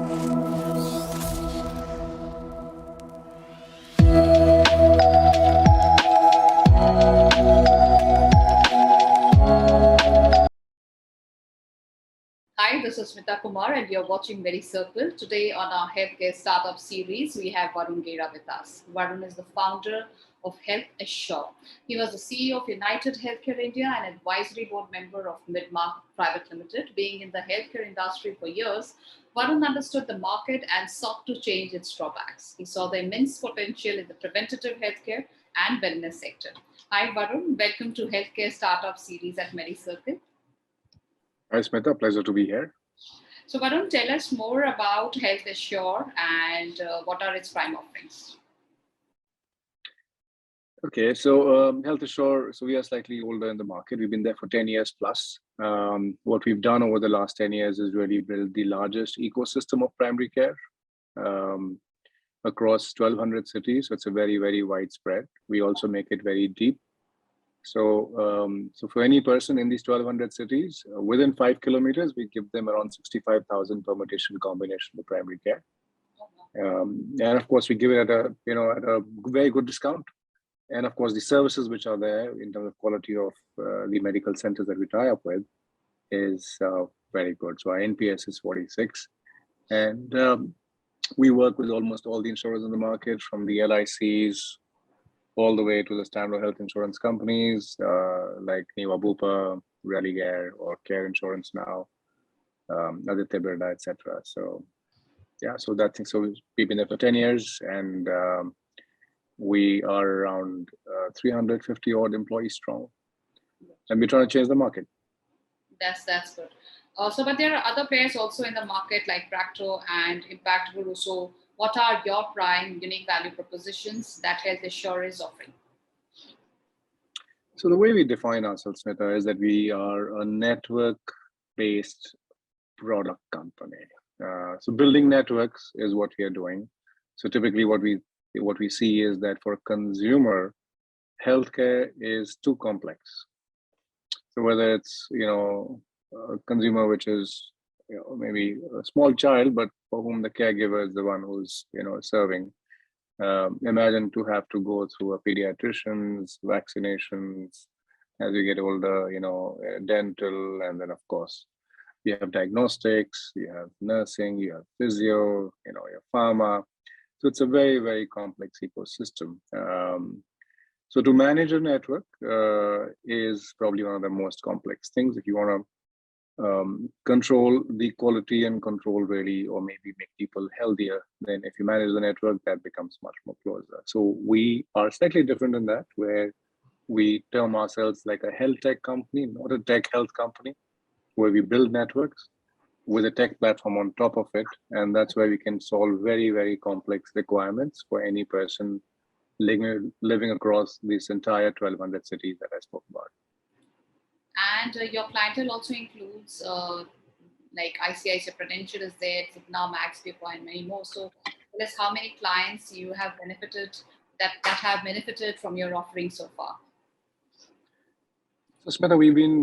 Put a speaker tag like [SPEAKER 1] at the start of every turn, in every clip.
[SPEAKER 1] Hi, this is Smita Kumar, and you're watching Medicircle. Today, on our healthcare startup series, we have Varun Gera with us. Varun is the founder of Healthassure. He was the CEO of United Healthcare India and advisory board member of Midmark Private Limited. Being in the healthcare industry for years, Varun understood the market and sought to change its drawbacks. He saw the immense potential in the preventative healthcare and wellness sector. Hi, Varun. Welcome to Healthcare Startup Series at Medicircle.
[SPEAKER 2] Hi, Smita. Pleasure to be here.
[SPEAKER 1] So, Varun, tell us more about Healthassure and what are its prime offerings?
[SPEAKER 2] Okay, so Healthassure, so we are slightly older in the market. We've been there for 10 years plus. What we've done over the last 10 years is really build the largest ecosystem of primary care across 1,200 cities. So it's a very, very widespread. We also make it very deep. So, for any person in these 1,200 cities, within 5 kilometers, we give them around 65,000 permutation combination of primary care. And of course, we give it at a very good discount. And of course, the services which are there in terms of quality of the medical centers that we tie up with is very good. So our NPS is 46. And we work with almost all the insurers in the market, from the LICs all the way to the standard health insurance companies like Niva Bupa, Religare, or Care Insurance now, Aditya Birla, etc. So yeah, so that thing. So we've been there for 10 years, and we are around 350 odd employees strong, and we're trying to change the market.
[SPEAKER 1] That's good. But there are other players also in the market like Practo and Impact Guru. So, what are your prime unique value propositions that Healthassure is offering?
[SPEAKER 2] So the way we define ourselves, Smita, is that we are a network-based product company. So building networks is what we are doing. So typically, what we see is that for a consumer, healthcare is too complex. So whether it's a consumer which is maybe a small child, but for whom the caregiver is the one who's serving. Imagine to have to go through a pediatricians, vaccinations as you get older, dental, and then of course you have diagnostics, you have nursing, you have physio, your pharma. So it's a very, very complex ecosystem. So to manage a network is probably one of the most complex things. If you want to control the quality and control really, or maybe make people healthier, then if you manage the network, that becomes much more closer. So we are slightly different in that, where we term ourselves like a health tech company, not a tech health company, where we build networks with a tech platform on top of it. And that's where we can solve very, very complex requirements for any person living across this entire 1,200 cities that I spoke about.
[SPEAKER 1] And your clientele also includes like ICICI Prudential is there, Cigna, Max, People, and many more. So tell us how many clients you have benefited that have benefited from your offering so far.
[SPEAKER 2] So Smita, we've been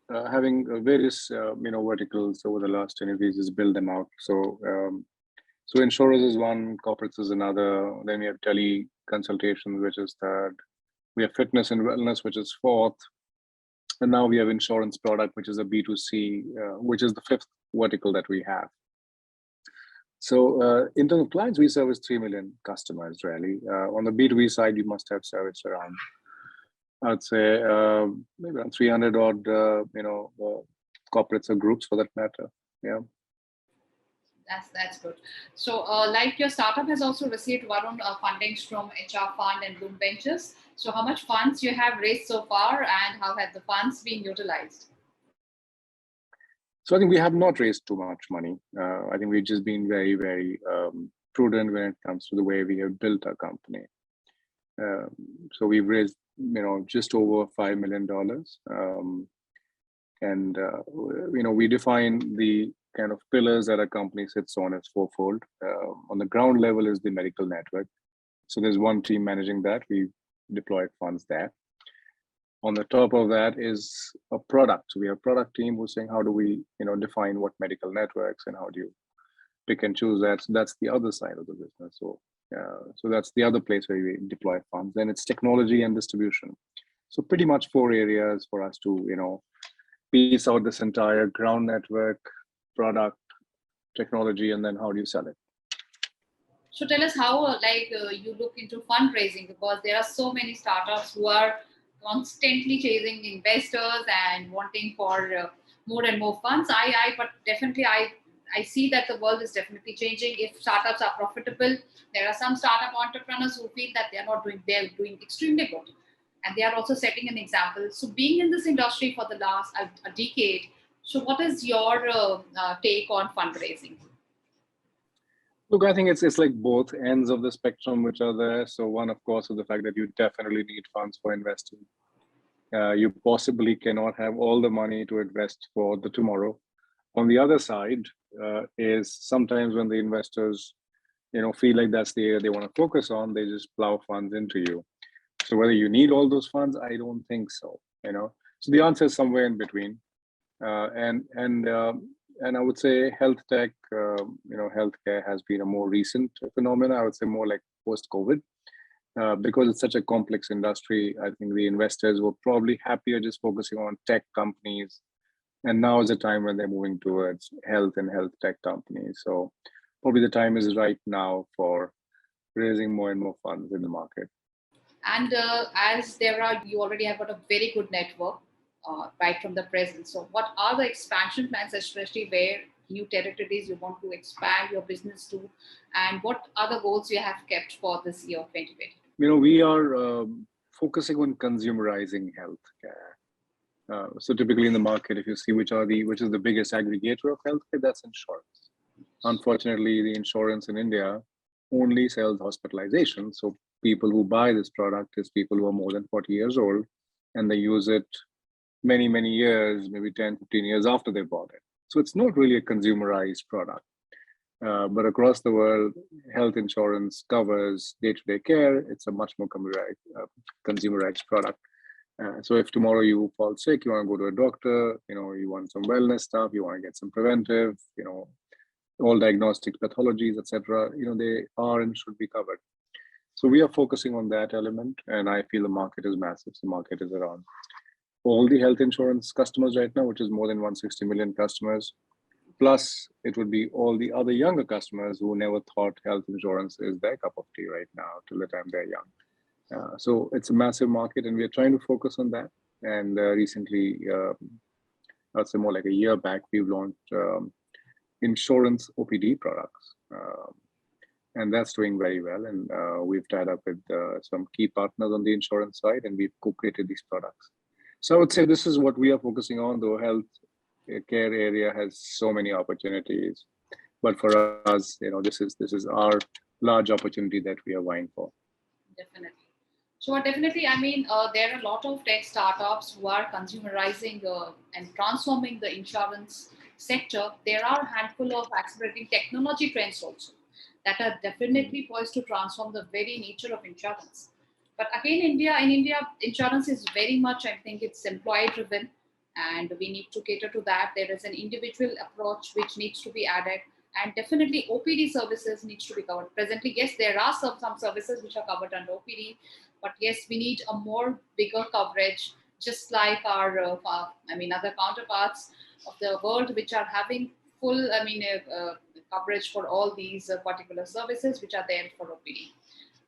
[SPEAKER 2] having various verticals over the last 10 years. Just build them out. So insurers is one, corporates is another. Then we have tele consultation, which is third. We have fitness and wellness, which is fourth. And now we have insurance product, which is a B2C, which is the fifth vertical that we have. So in terms of clients, we service 3 million customers, really. On the B2B side, you must have service around, I'd say, maybe around 300 odd, corporates or groups for that matter. Yeah.
[SPEAKER 1] That's good. So, like your startup has also received Varun fundings from HR Fund and Bloom Ventures. So, how much funds you have raised so far, and how have the funds been utilized?
[SPEAKER 2] So, I think we have not raised too much money. I think we've just been very, very prudent when it comes to the way we have built our company. So, we've raised, just over $5 million, and we define the kind of pillars that a company sits on as fourfold. On the ground level is the medical network. So there's one team managing that. We deployed funds there. On the top of that is a product. So we have a product team who's saying, how do we, define what medical networks and how do you pick and choose that. So that's the other side of the business. So that's the other place where we deploy funds. Then it's technology and distribution. So pretty much 4 areas for us to, piece out this entire ground network, product, technology, and then how do you sell it?
[SPEAKER 1] So tell us how you look into fundraising, because there are so many startups who are constantly chasing investors and wanting for more and more funds. But definitely I see that the world is definitely changing. If startups are profitable, there are some startup entrepreneurs who feel that they're doing extremely good, and they are also setting an example. So being in this industry for the last a decade, so what is your take on fundraising?
[SPEAKER 2] Look, I think it's like both ends of the spectrum which are there. So one, of course, is the fact that you definitely need funds for investing. You possibly cannot have all the money to invest for the tomorrow. On the other side, is sometimes when the investors, feel like that's the area they want to focus on, they just plow funds into you. So whether you need all those funds, I don't think so. So the answer is somewhere in between. And I would say health tech, healthcare has been a more recent phenomenon. I would say more like post-COVID, because it's such a complex industry. I think the investors were probably happier just focusing on tech companies, and now is the time when they're moving towards health and health tech companies. So probably the time is right now for raising more and more funds in the market.
[SPEAKER 1] And as you already have got a very good network right from the present. So, what are the expansion plans, especially where new territories you want to expand your business to, and what other goals you have kept for this year 2020?
[SPEAKER 2] We are focusing on consumerizing healthcare. So typically in the market, if you see which is the biggest aggregator of healthcare, that's insurance. Unfortunately, the insurance in India only sells hospitalization. So people who buy this product is people who are more than 40 years old, and they use it many, many years, maybe 10, 15 years after they bought it. So it's not really a consumerized product. But across the world, health insurance covers day-to-day care. It's a much more consumerized product. So if tomorrow you fall sick, you want to go to a doctor, you want some wellness stuff, you want to get some preventive, all diagnostic pathologies, etc., they are and should be covered. So we are focusing on that element, and I feel the market is massive. The market is around all the health insurance customers right now, which is more than 160 million customers. Plus, it would be all the other younger customers who never thought health insurance is their cup of tea right now till the time they're young. So it's a massive market, and we're trying to focus on that. And recently, I'd say more like a year back, we've launched insurance OPD products. And that's doing very well. And we've tied up with some key partners on the insurance side, and we've co-created these products. So I would say this is what we are focusing on, though health care area has so many opportunities. But for us, this is our large opportunity that we are vying for.
[SPEAKER 1] Definitely. So definitely, I mean, there are a lot of tech startups who are consumerizing and transforming the insurance sector. There are a handful of accelerating technology trends also that are definitely poised to transform the very nature of insurance. But again, in India, insurance is very much, I think, it's employee driven, and we need to cater to that. There is an individual approach which needs to be added, and definitely OPD services needs to be covered. Presently, yes, there are some services which are covered under OPD, but yes, we need a more bigger coverage, just like our other counterparts of the world, which are having full coverage for all these particular services which are there for OPD.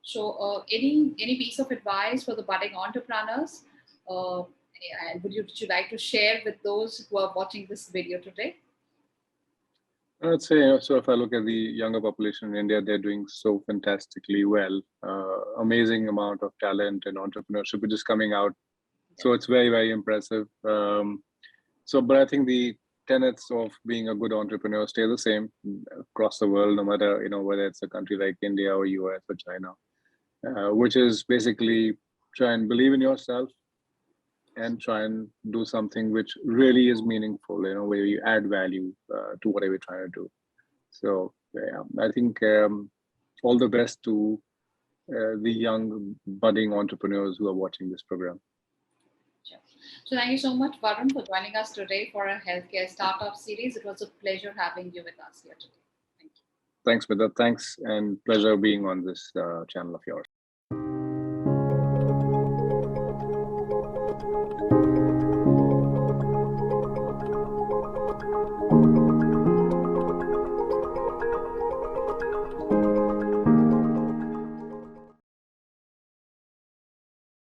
[SPEAKER 1] So any piece of advice for the budding entrepreneurs, and would you like to share with those who are watching this video today?
[SPEAKER 2] I'd say, so if I look at the younger population in India, they're doing so fantastically well. Amazing amount of talent and entrepreneurship which is coming out. So it's very, very impressive. But I think the tenets of being a good entrepreneur stay the same across the world, no matter, whether it's a country like India or US or China, which is basically try and believe in yourself and try and do something which really is meaningful, where you add value to whatever you're trying to do. So yeah, I think all the best to the young budding entrepreneurs who are watching this program.
[SPEAKER 1] Sure. So thank you so much, Varun, for joining us today for our healthcare startup series. It was a pleasure having you with us here today. Thank you.
[SPEAKER 2] Thanks, Smita. Thanks and pleasure being on this channel of yours.